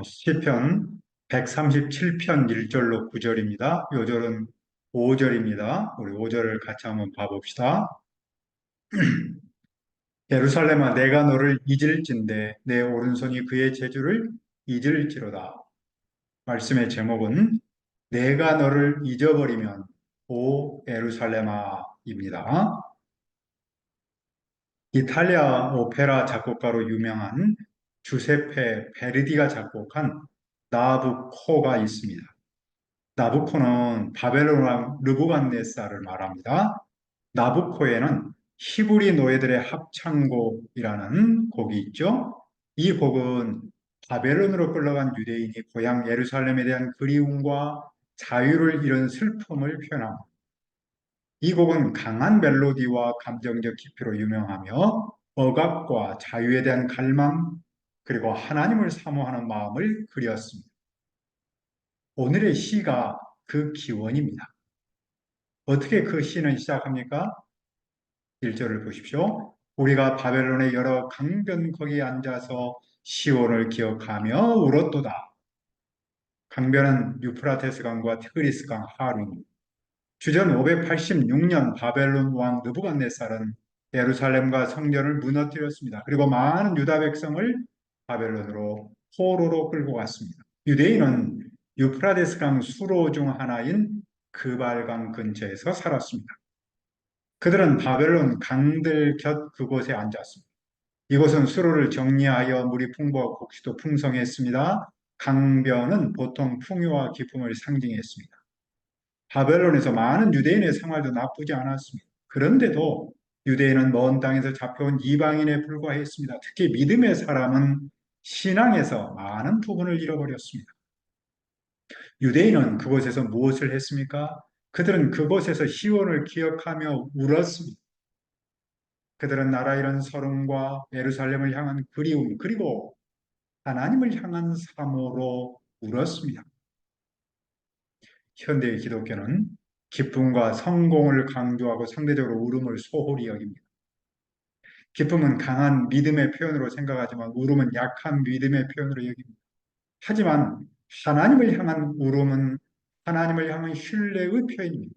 시편 137편 1절로 9절입니다. 요절은 5절입니다. 우리 5절을 같이 한번 봐봅시다. 예루살렘아, 내가 너를 잊을진대 내 오른손이 그의 재주를 잊을지로다. 말씀의 제목은 내가 너를 잊어버리면 오 예루살렘아입니다. 이탈리아 오페라 작곡가로 유명한 주세페 베르디가 작곡한 나부코가 있습니다. 나부코는 바벨론 왕 르부갓네살을 말합니다. 나부코에는 히브리 노예들의 합창곡이라는 곡이 있죠. 이 곡은 바벨론으로 끌려간 유대인이 고향 예루살렘에 대한 그리움과 자유를 잃은 슬픔을 표현합니다. 이 곡은 강한 멜로디와 감정적 깊이로 유명하며 억압과 자유에 대한 갈망 그리고 하나님을 사모하는 마음을 그렸습니다. 오늘의 시가 그 기원입니다. 어떻게 그 시는 시작합니까? 1절을 보십시오. 우리가 바벨론의 여러 강변 거기에 앉아서 시온을 기억하며 울었도다. 강변은 유프라테스 강과 티그리스 강 하류입니다. 주전 586년 바벨론 왕 느부갓네살은 예루살렘과 성전을 무너뜨렸습니다. 그리고 많은 유다 백성을 바벨론으로 포로로 끌고 갔습니다. 유대인은 유프라데스 강 수로 중 하나인 그발강 근처에서 살았습니다. 그들은 바벨론 강들 곁 그곳에 앉았습니다. 이곳은 수로를 정리하여 물이 풍부하고 곡식도 풍성했습니다. 강변은 보통 풍요와 기쁨을 상징했습니다. 바벨론에서 많은 유대인의 생활도 나쁘지 않았습니다. 그런데도 유대인은 먼 땅에서 잡혀온 이방인에 불과했습니다. 특히 믿음의 사람은 신앙에서 많은 부분을 잃어버렸습니다. 유대인은 그곳에서 무엇을 했습니까? 그들은 그곳에서 시온을 기억하며 울었습니다. 그들은 나라 잃은 서름과 예루살렘을 향한 그리움 그리고 하나님을 향한 사모로 울었습니다. 현대의 기독교는 기쁨과 성공을 강조하고 상대적으로 울음을 소홀히 여깁니다. 기쁨은 강한 믿음의 표현으로 생각하지만 울음은 약한 믿음의 표현으로 여깁니다. 하지만 하나님을 향한 울음은 하나님을 향한 신뢰의 표현입니다.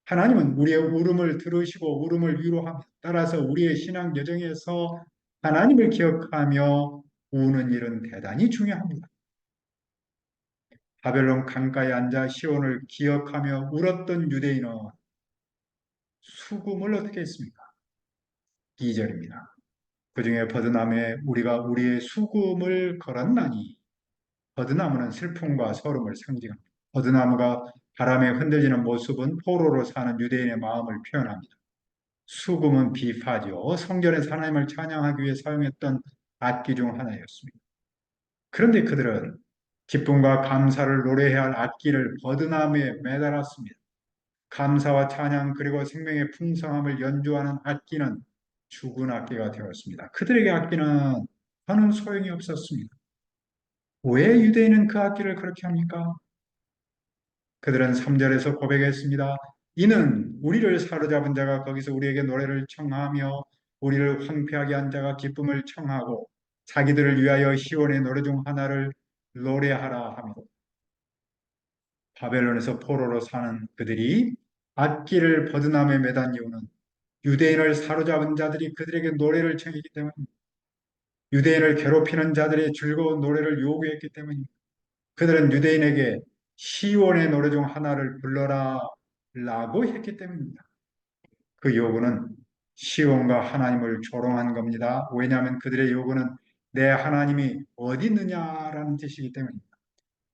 하나님은 우리의 울음을 들으시고 울음을 위로합니다. 따라서 우리의 신앙 여정에서 하나님을 기억하며 우는 일은 대단히 중요합니다. 바벨론 강가에 앉아 시온을 기억하며 울었던 유대인은 수금을 어떻게 했습니까? 2절입니다. 그 중에 버드나무에 우리가 우리의 수금을 걸었나니 버드나무는 슬픔과 서름을 상징합니다. 버드나무가 바람에 흔들리는 모습은 포로로 사는 유대인의 마음을 표현합니다. 수금은 비파죠. 성전에서 하나님을 찬양하기 위해 사용했던 악기 중 하나였습니다. 그런데 그들은 기쁨과 감사를 노래해야 할 악기를 버드나무에 매달았습니다. 감사와 찬양 그리고 생명의 풍성함을 연주하는 악기는 죽은 악기가 되었습니다. 그들에게 악기는 저는 소용이 없었습니다. 왜 유대인은 그 악기를 그렇게 합니까? 그들은 3절에서 고백했습니다. 이는 우리를 사로잡은 자가 거기서 우리에게 노래를 청하며 우리를 황폐하게 한 자가 기쁨을 청하고 자기들을 위하여 시온의 노래 중 하나를 노래하라 합니다. 바벨론에서 포로로 사는 그들이 악기를 버드나무에 매단 이유는 유대인을 사로잡은 자들이 그들에게 노래를 청했기 때문입니다. 유대인을 괴롭히는 자들의 즐거운 노래를 요구했기 때문입니다. 그들은 유대인에게 시온의 노래 중 하나를 불러라 라고 했기 때문입니다. 그 요구는 시온과 하나님을 조롱한 겁니다. 왜냐하면 그들의 요구는 내 하나님이 어디 있느냐라는 뜻이기 때문입니다.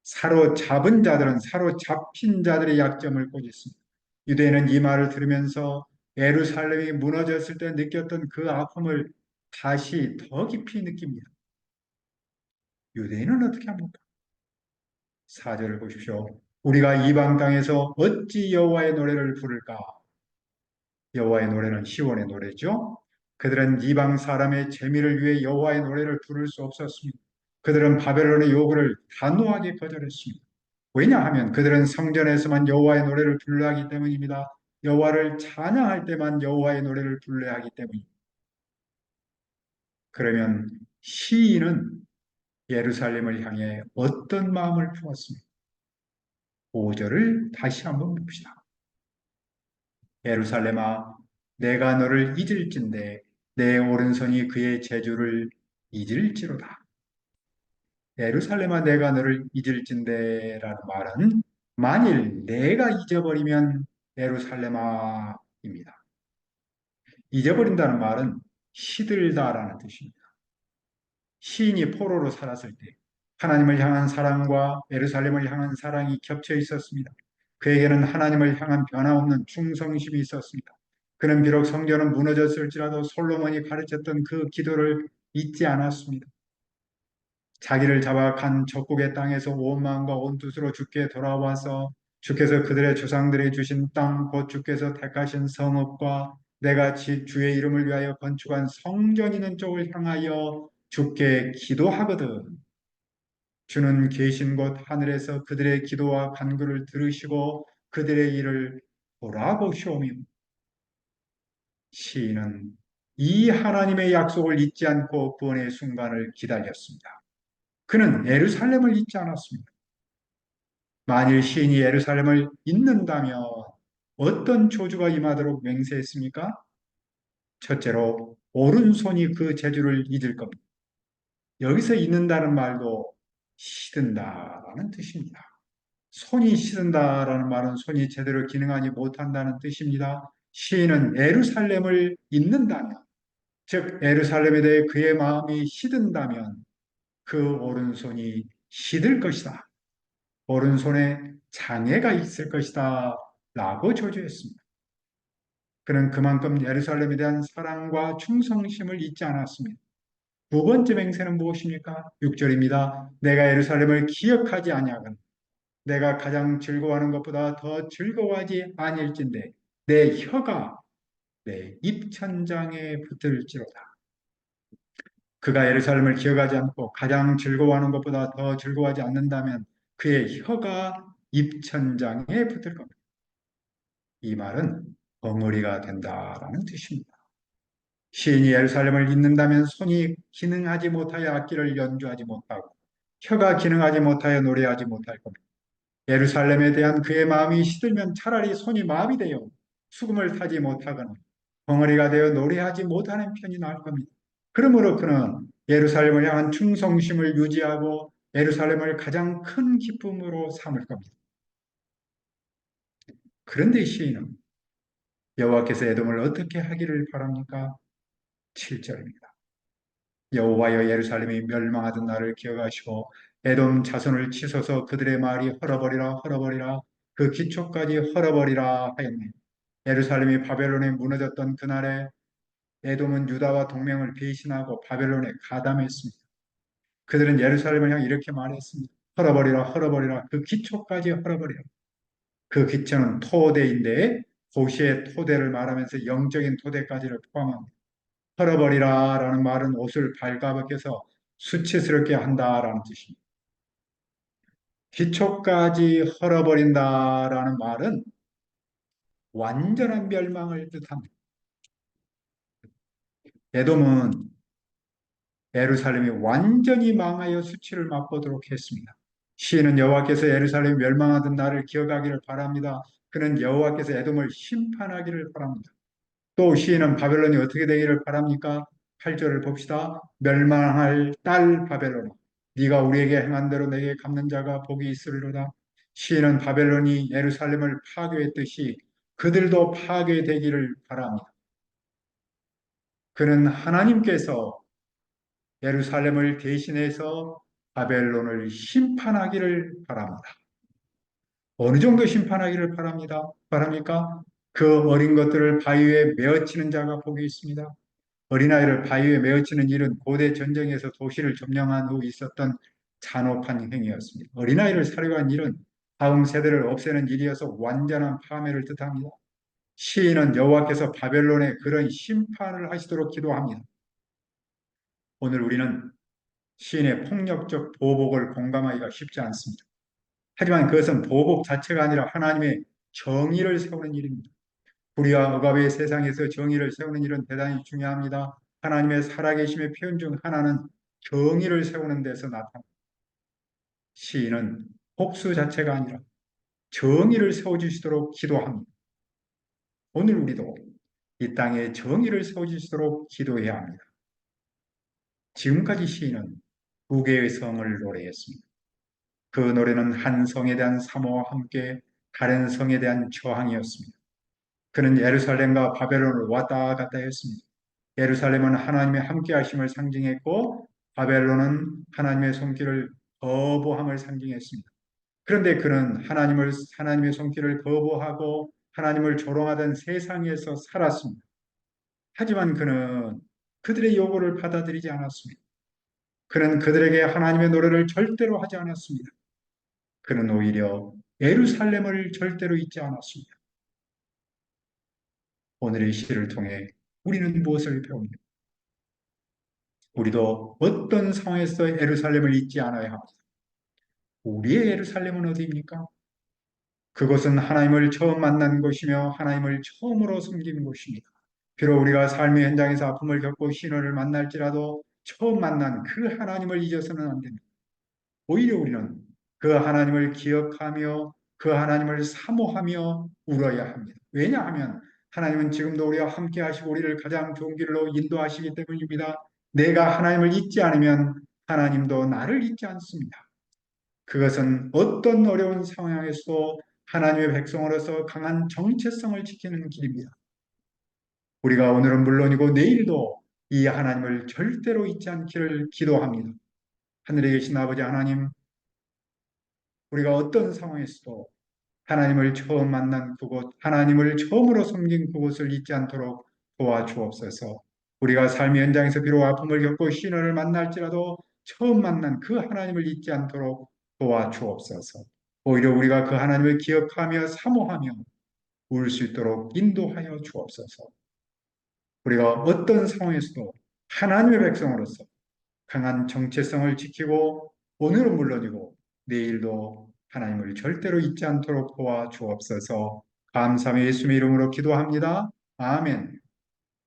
사로잡은 자들은 사로잡힌 자들의 약점을 꼬집습니다. 유대인은 이 말을 들으면서 예루살렘이 무너졌을 때 느꼈던 그 아픔을 다시 더 깊이 느낍니다. 유대인은 어떻게 합니까? 4절을 보십시오. 우리가 이방 땅에서 어찌 여호와의 노래를 부를까? 여호와의 노래는 시온의 노래죠. 그들은 이방 사람의 재미를 위해 여호와의 노래를 부를 수 없었습니다. 그들은 바벨론의 요구를 단호하게 거절했습니다. 왜냐하면 그들은 성전에서만 여호와의 노래를 불러야 하기 때문입니다. 여호와를 찬양할 때만 여호와의 노래를 불러야 하기 때문입니다. 그러면 시인은 예루살렘을 향해 어떤 마음을 품었습니까? 5절을 다시 한번 봅시다. 예루살렘아, 내가 너를 잊을진대 내 오른손이 그의 재주를 잊을지로다. 예루살렘아, 내가 너를 잊을진대라는 말은 만일 내가 잊어버리면 예루살렘아입니다. 잊어버린다는 말은 시들다라는 뜻입니다. 시인이 포로로 살았을 때 하나님을 향한 사랑과 예루살렘을 향한 사랑이 겹쳐 있었습니다. 그에게는 하나님을 향한 변함없는 충성심이 있었습니다. 그는 비록 성전은 무너졌을지라도 솔로몬이 가르쳤던 그 기도를 잊지 않았습니다. 자기를 잡아 간 적국의 땅에서 온 마음과 온 뜻으로 주께 돌아와서 주께서 그들의 조상들이 주신 땅, 곧 주께서 택하신 성읍과 내가 주의 이름을 위하여 건축한 성전 있는 쪽을 향하여 주께 기도하거든. 주는 계신 곳 하늘에서 그들의 기도와 간구를 들으시고 그들의 일을 돌아보시오며 시인은 이 하나님의 약속을 잊지 않고 구원의 순간을 기다렸습니다. 그는 예루살렘을 잊지 않았습니다. 만일 시인이 예루살렘을 잊는다면 어떤 저주가 임하도록 맹세했습니까? 첫째로 오른손이 그 재주를 잊을 겁니다. 여기서 잊는다는 말도 시든다라는 뜻입니다. 손이 시든다라는 말은 손이 제대로 기능하지 못한다는 뜻입니다. 시인은 예루살렘을 잊는다면, 즉 예루살렘에 대해 그의 마음이 시든다면 그 오른손이 시들 것이다. 오른손에 장애가 있을 것이다. 라고 저주했습니다. 그는 그만큼 예루살렘에 대한 사랑과 충성심을 잊지 않았습니다. 두 번째 맹세는 무엇입니까? 6절입니다. 내가 예루살렘을 기억하지 아니하건 내가 가장 즐거워하는 것보다 더 즐거워하지 아니할진대 내 혀가 내 입천장에 붙을지로다. 그가 예루살렘을 기억하지 않고 가장 즐거워하는 것보다 더 즐거워하지 않는다면 그의 혀가 입천장에 붙을 겁니다. 이 말은 벙어리가 된다라는 뜻입니다. 시인이 예루살렘을 잊는다면 손이 기능하지 못하여 악기를 연주하지 못하고 혀가 기능하지 못하여 노래하지 못할 겁니다. 예루살렘에 대한 그의 마음이 시들면 차라리 손이 마비 되어 수금을 타지 못하거나 벙어리가 되어 노래하지 못하는 편이 나을 겁니다. 그러므로 그는 예루살렘을 향한 충성심을 유지하고 예루살렘을 가장 큰 기쁨으로 삼을 겁니다. 그런데 시인은 여호와께서 에돔을 어떻게 하기를 바랍니까? 7절입니다. 여호와여 예루살렘이 멸망하던 날을 기억하시고 에돔 자손을 치소서 그들의 말이 헐어버리라 헐어버리라 그 기초까지 헐어버리라 하였네. 예루살렘이 바벨론에 무너졌던 그날에 에돔은 유다와 동맹을 배신하고 바벨론에 가담했습니다. 그들은 예루살렘을 향해 이렇게 말했습니다. 헐어버리라 헐어버리라 그 기초까지 헐어버리라. 그 기초는 토대인데 도시의 토대를 말하면서 영적인 토대까지를 포함합니다. 헐어버리라 라는 말은 옷을 발가벗겨서 수치스럽게 한다라는 뜻입니다. 기초까지 헐어버린다라는 말은 완전한 멸망을 뜻합니다. 에돔은 예루살렘이 완전히 망하여 수치를 맛보도록 했습니다. 시인은 여호와께서 예루살렘이 멸망하던 날을 기억하기를 바랍니다. 그는 여호와께서 에돔을 심판하기를 바랍니다. 또 시인은 바벨론이 어떻게 되기를 바랍니까? 8절을 봅시다. 멸망할 딸 바벨론아 네가 우리에게 행한 대로 내게 갚는 자가 복이 있으리로다. 시인은 바벨론이 예루살렘을 파괴했듯이 그들도 파괴되기를 바랍니다. 그는 하나님께서 예루살렘을 대신해서 바벨론을 심판하기를 바랍니다. 어느 정도 심판하기를 바랍니까? 그 어린 것들을 바위에 메어치는 자가 복이 있습니다. 어린아이를 바위에 메어치는 일은 고대 전쟁에서 도시를 점령한 후 있었던 잔혹한 행위였습니다. 어린아이를 살해한 일은 다음 세대를 없애는 일이어서 완전한 파멸을 뜻합니다. 시인은 여호와께서 바벨론에 그런 심판을 하시도록 기도합니다. 오늘 우리는 시인의 폭력적 보복을 공감하기가 쉽지 않습니다. 하지만 그것은 보복 자체가 아니라 하나님의 정의를 세우는 일입니다. 불의와 억압의 세상에서 정의를 세우는 일은 대단히 중요합니다. 하나님의 살아계심의 표현 중 하나는 정의를 세우는 데서 나타난 시인은 복수 자체가 아니라 정의를 세워주시도록 기도합니다. 오늘 우리도 이 땅에 정의를 세워주시도록 기도해야 합니다. 지금까지 시인은 두 개의 성을 노래했습니다. 그 노래는 한 성에 대한 사모와 함께 다른 성에 대한 저항이었습니다. 그는 예루살렘과 바벨론을 왔다 갔다 했습니다. 예루살렘은 하나님의 함께 하심을 상징했고 바벨론은 하나님의 손길을 거부함을 상징했습니다. 그런데 그는 하나님의 손길을 거부하고 하나님을 조롱하던 세상에서 살았습니다. 하지만 그는 그들의 요구를 받아들이지 않았습니다. 그는 그들에게 하나님의 노래를 절대로 하지 않았습니다. 그는 오히려 예루살렘을 절대로 잊지 않았습니다. 오늘의 시를 통해 우리는 무엇을 배웁니까? 우리도 어떤 상황에서 예루살렘을 잊지 않아야 합니다. 우리의 예루살렘은 어디입니까? 그것은 하나님을 처음 만난 곳이며 하나님을 처음으로 섬기는 곳입니다. 비록 우리가 삶의 현장에서 아픔을 겪고 신호를 만날지라도 처음 만난 그 하나님을 잊어서는 안 됩니다. 오히려 우리는 그 하나님을 기억하며 그 하나님을 사모하며 울어야 합니다. 왜냐하면 하나님은 지금도 우리와 함께 하시고 우리를 가장 좋은 길로 인도하시기 때문입니다. 내가 하나님을 잊지 않으면 하나님도 나를 잊지 않습니다. 그것은 어떤 어려운 상황에서도 하나님의 백성으로서 강한 정체성을 지키는 길입니다. 우리가 오늘은 물론이고 내일도 이 하나님을 절대로 잊지 않기를 기도합니다. 하늘에 계신 아버지 하나님, 우리가 어떤 상황에서도 하나님을 처음 만난 그곳, 하나님을 처음으로 섬긴 그곳을 잊지 않도록 도와주옵소서. 우리가 삶의 현장에서 비록 아픔을 겪고 신호를 만날지라도 처음 만난 그 하나님을 잊지 않도록 도와주옵소서. 오히려 우리가 그 하나님을 기억하며 사모하며 울 수 있도록 인도하여 주옵소서. 우리가 어떤 상황에서도 하나님의 백성으로서 강한 정체성을 지키고 오늘은 물론이고 내일도 하나님을 절대로 잊지 않도록 도와주옵소서. 감사함의 예수님의 이름으로 기도합니다. 아멘.